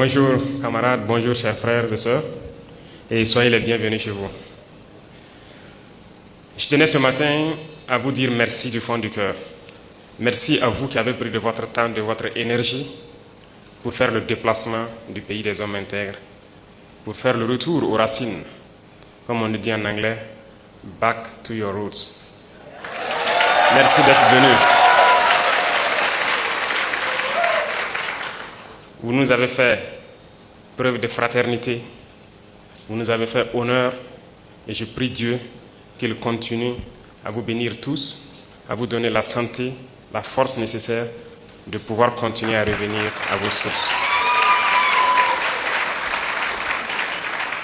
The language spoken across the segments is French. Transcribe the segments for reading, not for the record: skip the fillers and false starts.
Bonjour camarades, bonjour chers frères et sœurs, et soyez les bienvenus chez vous. Je tenais ce matin à vous dire merci du fond du cœur. Merci à vous qui avez pris de votre temps, de votre énergie pour faire le déplacement du pays des hommes intègres, pour faire le retour aux racines, comme on le dit en anglais, back to your roots. Merci d'être venus. Vous nous avez fait preuve de fraternité, vous nous avez fait honneur, et je prie Dieu qu'il continue à vous bénir tous, à vous donner la santé, la force nécessaire de pouvoir continuer à revenir à vos sources.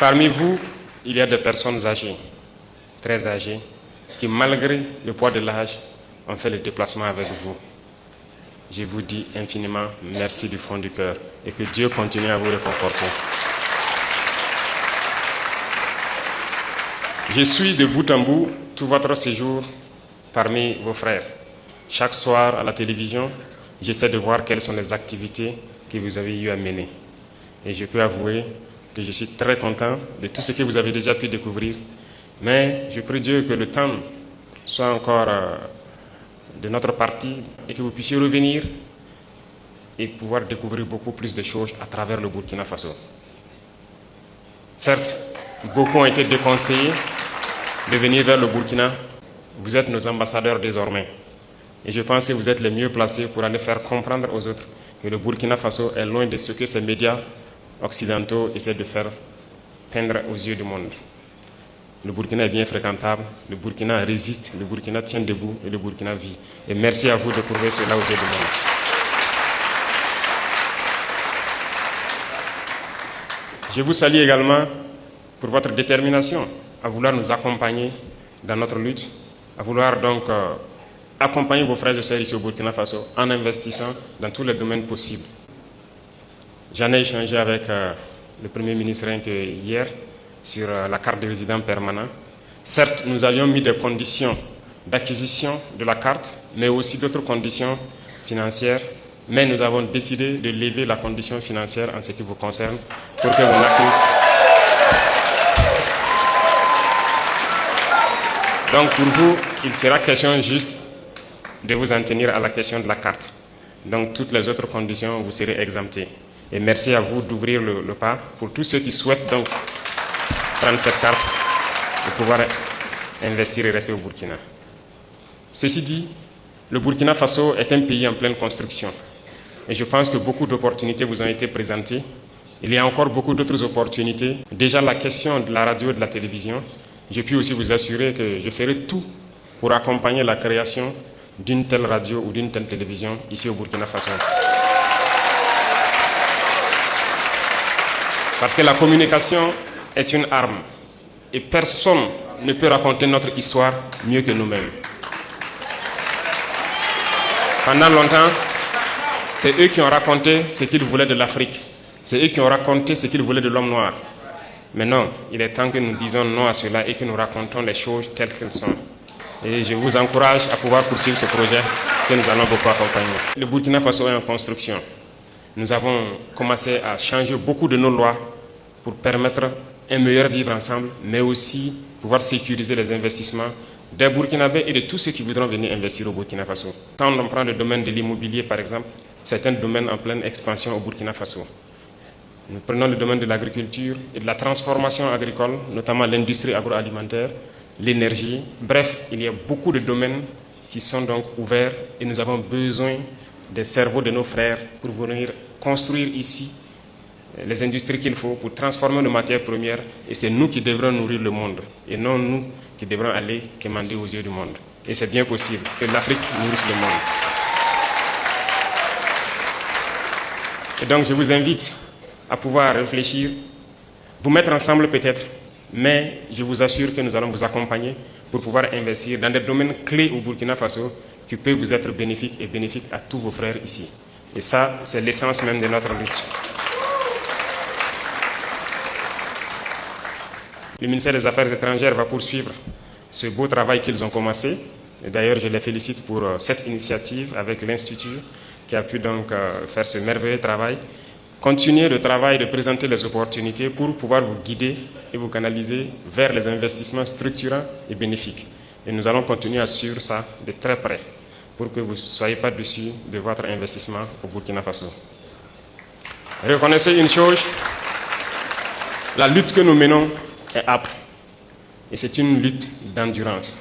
Parmi vous, il y a des personnes âgées, très âgées, qui malgré le poids de l'âge ont fait le déplacement avec vous. Je vous dis infiniment merci du fond du cœur et que Dieu continue à vous réconforter. Je suis de bout en bout tout votre séjour parmi vos frères. Chaque soir à la télévision, j'essaie de voir quelles sont les activités que vous avez eu à mener. Et je peux avouer que je suis très content de tout ce que vous avez déjà pu découvrir. Mais je prie Dieu que le temps soit encore de notre partie et que vous puissiez revenir et pouvoir découvrir beaucoup plus de choses à travers le Burkina Faso. Certes, beaucoup ont été déconseillés de venir vers le Burkina. Vous êtes nos ambassadeurs désormais. Et je pense que vous êtes les mieux placés pour aller faire comprendre aux autres que le Burkina Faso est loin de ce que ces médias occidentaux essaient de faire peindre aux yeux du monde. Le Burkina est bien fréquentable, le Burkina résiste, le Burkina tient debout et le Burkina vit. Et merci à vous de prouver cela aux yeux du monde. Je vous salue également pour votre détermination à vouloir nous accompagner dans notre lutte, à vouloir donc accompagner vos frères et sœurs ici au Burkina Faso en investissant dans tous les domaines possibles. J'en ai échangé avec le Premier ministre hier sur la carte de résident permanent. Certes, nous avions mis des conditions d'acquisition de la carte, mais aussi d'autres conditions financières, mais nous avons décidé de lever la condition financière en ce qui vous concerne pour que vous n'acquisiez. Donc pour vous, il sera question juste de vous en tenir à la question de la carte. Donc toutes les autres conditions, vous serez exemptés. Et merci à vous d'ouvrir le pas pour tous ceux qui souhaitent donc prendre cette carte et pouvoir investir et rester au Burkina. Ceci dit, le Burkina Faso est un pays en pleine construction. Et je pense que beaucoup d'opportunités vous ont été présentées. Il y a encore beaucoup d'autres opportunités. Déjà la question de la radio et de la télévision, je puis aussi vous assurer que je ferai tout pour accompagner la création d'une telle radio ou d'une telle télévision ici au Burkina Faso. Parce que la communication est une arme et personne ne peut raconter notre histoire mieux que nous-mêmes. Pendant longtemps, c'est eux qui ont raconté ce qu'ils voulaient de l'Afrique. C'est eux qui ont raconté ce qu'ils voulaient de l'homme noir. Mais non, il est temps que nous disions non à cela et que nous racontons les choses telles qu'elles sont. Et je vous encourage à pouvoir poursuivre ce projet que nous allons beaucoup accompagner. Le Burkina Faso est en construction. Nous avons commencé à changer beaucoup de nos lois pour permettre un meilleur vivre ensemble, mais aussi pouvoir sécuriser les investissements des Burkinabés et de tous ceux qui voudront venir investir au Burkina Faso. Quand on prend le domaine de l'immobilier, par exemple, c'est un domaine en pleine expansion au Burkina Faso. Nous prenons le domaine de l'agriculture et de la transformation agricole, notamment l'industrie agroalimentaire, l'énergie. Bref, il y a beaucoup de domaines qui sont donc ouverts et nous avons besoin des cerveaux de nos frères pour venir construire ici les industries qu'il faut pour transformer nos matières premières. Et c'est nous qui devrons nourrir le monde et non nous qui devrons aller quémander aux yeux du monde. Et c'est bien possible que l'Afrique nourrisse le monde. Et donc je vous invite à pouvoir réfléchir, vous mettre ensemble peut-être, mais je vous assure que nous allons vous accompagner pour pouvoir investir dans des domaines clés au Burkina Faso qui peuvent vous être bénéfiques et bénéfiques à tous vos frères ici. Et ça, c'est l'essence même de notre lutte. Le ministère des Affaires étrangères va poursuivre ce beau travail qu'ils ont commencé. Et d'ailleurs, je les félicite pour cette initiative avec l'Institut qui a pu donc faire ce merveilleux travail. continuer le travail de présenter les opportunités pour pouvoir vous guider et vous canaliser vers les investissements structurants et bénéfiques. Et nous allons continuer à suivre ça de très près pour que vous ne soyez pas déçus de votre investissement au Burkina Faso. Reconnaissez une chose, la lutte que nous menons est âpre et c'est une lutte d'endurance.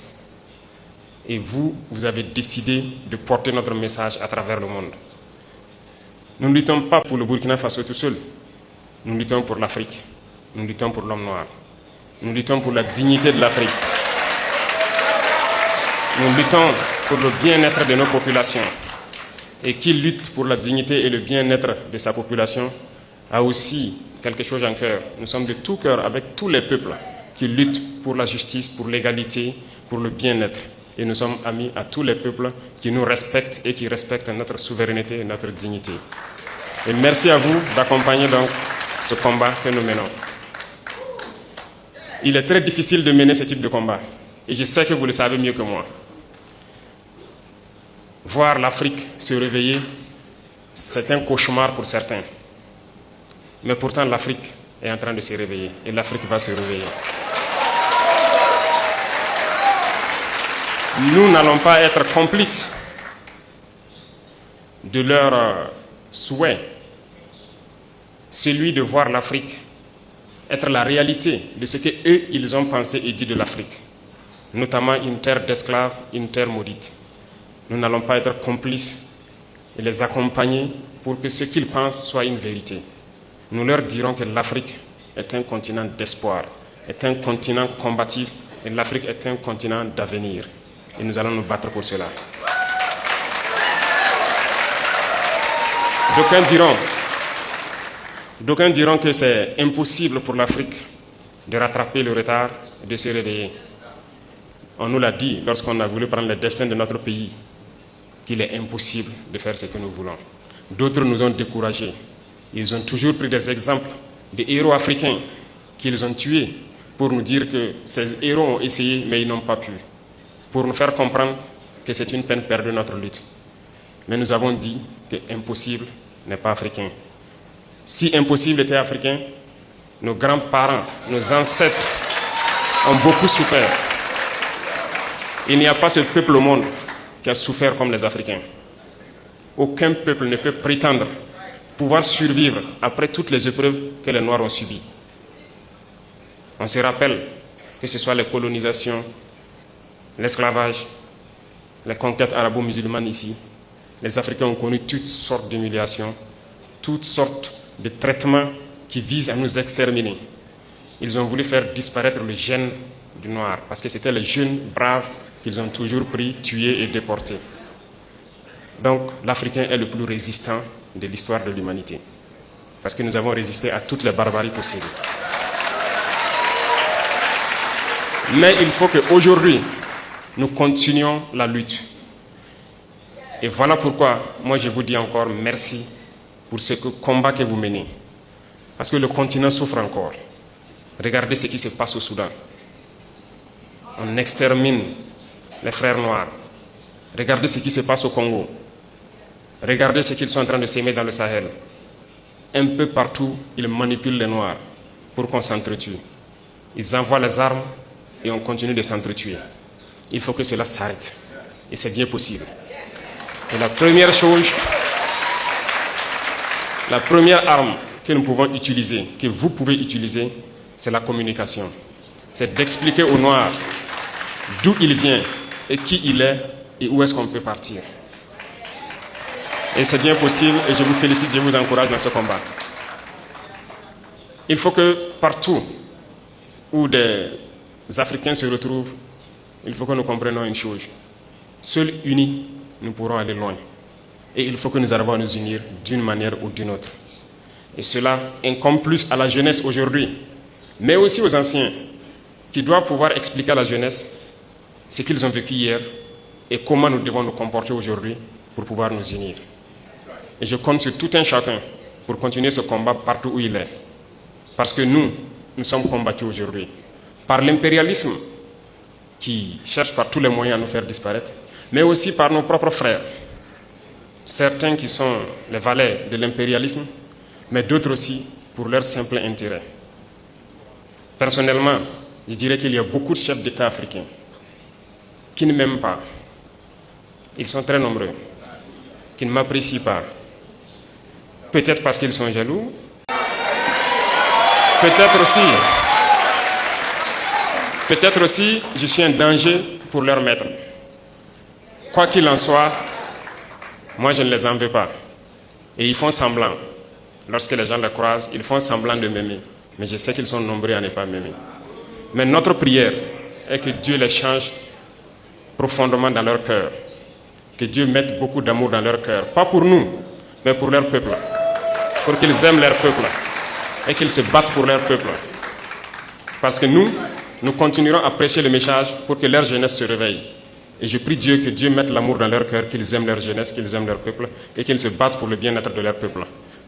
Et vous avez décidé de porter notre message à travers le monde. Nous ne luttons pas pour le Burkina Faso tout seul. Nous luttons pour l'Afrique. Nous luttons pour l'homme noir. Nous luttons pour la dignité de l'Afrique. Nous luttons pour le bien-être de nos populations. Et qui lutte pour la dignité et le bien-être de sa population a aussi quelque chose en cœur. Nous sommes de tout cœur avec tous les peuples qui luttent pour la justice, pour l'égalité, pour le bien-être. Et nous sommes amis à tous les peuples qui nous respectent et qui respectent notre souveraineté et notre dignité. Et merci à vous d'accompagner donc ce combat que nous menons. Il est très difficile de mener ce type de combat. Et je sais que vous le savez mieux que moi. Voir l'Afrique se réveiller, c'est un cauchemar pour certains. Mais pourtant, l'Afrique est en train de se réveiller. Et l'Afrique va se réveiller. Nous n'allons pas être complices de leur souhait, celui de voir l'Afrique être la réalité de ce qu'eux, ils ont pensé et dit de l'Afrique, notamment une terre d'esclaves, une terre maudite. Nous n'allons pas être complices et les accompagner pour que ce qu'ils pensent soit une vérité. Nous leur dirons que l'Afrique est un continent d'espoir, est un continent combatif et l'Afrique est un continent d'avenir. Et nous allons nous battre pour cela. D'aucuns diront que c'est impossible pour l'Afrique de rattraper le retard et de se réveiller. On nous l'a dit lorsqu'on a voulu prendre le destin de notre pays, qu'il est impossible de faire ce que nous voulons. D'autres nous ont découragés. Ils ont toujours pris des exemples de héros africains qu'ils ont tués pour nous dire que ces héros ont essayé mais ils n'ont pas pu. Pour nous faire comprendre que c'est une peine perdue notre lutte. Mais nous avons dit que impossible n'est pas africain. Si impossible était africain, nos grands-parents, nos ancêtres ont beaucoup souffert. Il n'y a pas ce peuple au monde qui a souffert comme les Africains. Aucun peuple ne peut prétendre pouvoir survivre après toutes les épreuves que les Noirs ont subies. On se rappelle que ce soit les colonisations, l'esclavage, les conquêtes arabo-musulmanes ici, les Africains ont connu toutes sortes d'humiliations, toutes sortes de traitements qui visent à nous exterminer. Ils ont voulu faire disparaître le gène du noir, parce que c'était les jeunes braves qu'ils ont toujours pris, tués et déportés. Donc l'Africain est le plus résistant de l'histoire de l'humanité, parce que nous avons résisté à toutes les barbaries possibles. Mais il faut qu'aujourd'hui, nous continuions la lutte. Et voilà pourquoi, moi je vous dis encore merci pour ce combat que vous menez. Parce que le continent souffre encore. Regardez ce qui se passe au Soudan. On extermine les frères noirs. Regardez ce qui se passe au Congo. Regardez ce qu'ils sont en train de s'aimer dans le Sahel. Un peu partout, ils manipulent les noirs pour qu'on s'entretue. Ils envoient les armes et on continue de s'entretuer. Il faut que cela s'arrête. Et c'est bien possible. Et la première chose, la première arme que nous pouvons utiliser, que vous pouvez utiliser, c'est la communication. C'est d'expliquer aux Noirs d'où il vient et qui il est et où est-ce qu'on peut partir. Et c'est bien possible et je vous félicite, je vous encourage dans ce combat. Il faut que partout où des Africains se retrouvent, il faut que nous comprenions une chose. Seuls unis, nous pourrons aller loin. Et il faut que nous arrivions à nous unir d'une manière ou d'une autre. Et cela incombe plus à la jeunesse aujourd'hui, mais aussi aux anciens, qui doivent pouvoir expliquer à la jeunesse ce qu'ils ont vécu hier et comment nous devons nous comporter aujourd'hui pour pouvoir nous unir. Et je compte sur tout un chacun pour continuer ce combat partout où il est. Parce que nous sommes combattus aujourd'hui par l'impérialisme qui cherche par tous les moyens à nous faire disparaître, mais aussi par nos propres frères. Certains qui sont les valets de l'impérialisme mais d'autres aussi pour leur simple intérêt. Personnellement, je dirais qu'il y a beaucoup de chefs d'État africains qui ne m'aiment pas. Ils sont très nombreux, qui ne m'apprécient pas. Peut-être parce qu'ils sont jaloux, peut-être aussi, je suis un danger pour leur maître. Quoi qu'il en soit, moi je ne les en veux pas. Et ils font semblant. Lorsque les gens les croisent, ils font semblant de m'aimer. Mais je sais qu'ils sont nombreux à ne pas m'aimer. Mais notre prière est que Dieu les change profondément dans leur cœur. Que Dieu mette beaucoup d'amour dans leur cœur. Pas pour nous, mais pour leur peuple. Pour qu'ils aiment leur peuple. Et qu'ils se battent pour leur peuple. Parce que nous continuerons à prêcher le message pour que leur jeunesse se réveille. Et je prie Dieu que Dieu mette l'amour dans leur cœur, qu'ils aiment leur jeunesse, qu'ils aiment leur peuple et qu'ils se battent pour le bien-être de leur peuple.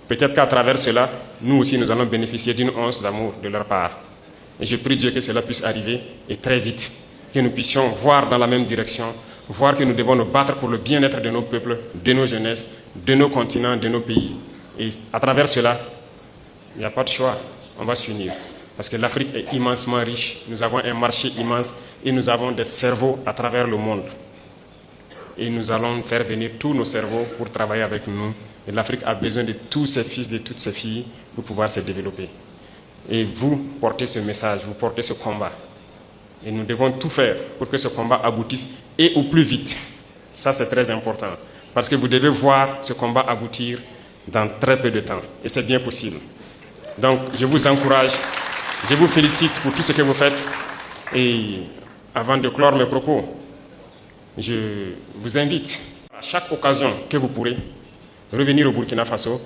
Peut-être qu'à travers cela, nous aussi, nous allons bénéficier d'une once d'amour de leur part. Et je prie Dieu que cela puisse arriver et très vite, que nous puissions voir dans la même direction, voir que nous devons nous battre pour le bien-être de nos peuples, de nos jeunesses, de nos continents, de nos pays. Et à travers cela, il n'y a pas de choix, on va s'unir. Parce que l'Afrique est immensement riche, nous avons un marché immense et nous avons des cerveaux à travers le monde. Et nous allons faire venir tous nos cerveaux pour travailler avec nous. Et l'Afrique a besoin de tous ses fils, de toutes ses filles pour pouvoir se développer. Et vous portez ce message, vous portez ce combat. Et nous devons tout faire pour que ce combat aboutisse et au plus vite. Ça, c'est très important. Parce que vous devez voir ce combat aboutir dans très peu de temps. Et c'est bien possible. Donc, je vous encourage. Je vous félicite pour tout ce que vous faites. Et avant de clore mes propos, je vous invite à chaque occasion que vous pourrez revenir au Burkina Faso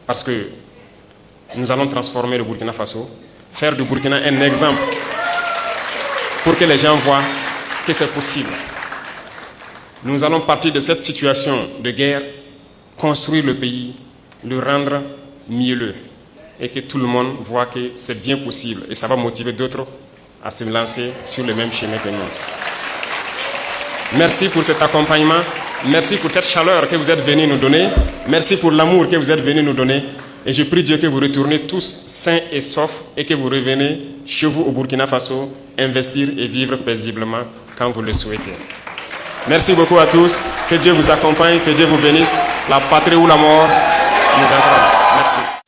parce que nous allons transformer le Burkina Faso, faire du Burkina un exemple pour que les gens voient que c'est possible. Nous allons partir de cette situation de guerre, construire le pays, le rendre mielleux. Et que tout le monde voit que c'est bien possible. Et ça va motiver d'autres à se lancer sur le même chemin que nous. Merci pour cet accompagnement. Merci pour cette chaleur que vous êtes venus nous donner. Merci pour l'amour que vous êtes venus nous donner. Et je prie Dieu que vous retournez tous sains et saufs et que vous revenez chez vous au Burkina Faso, investir et vivre paisiblement quand vous le souhaitez. Merci beaucoup à tous. Que Dieu vous accompagne, que Dieu vous bénisse. La patrie ou la mort nous viendra. Merci.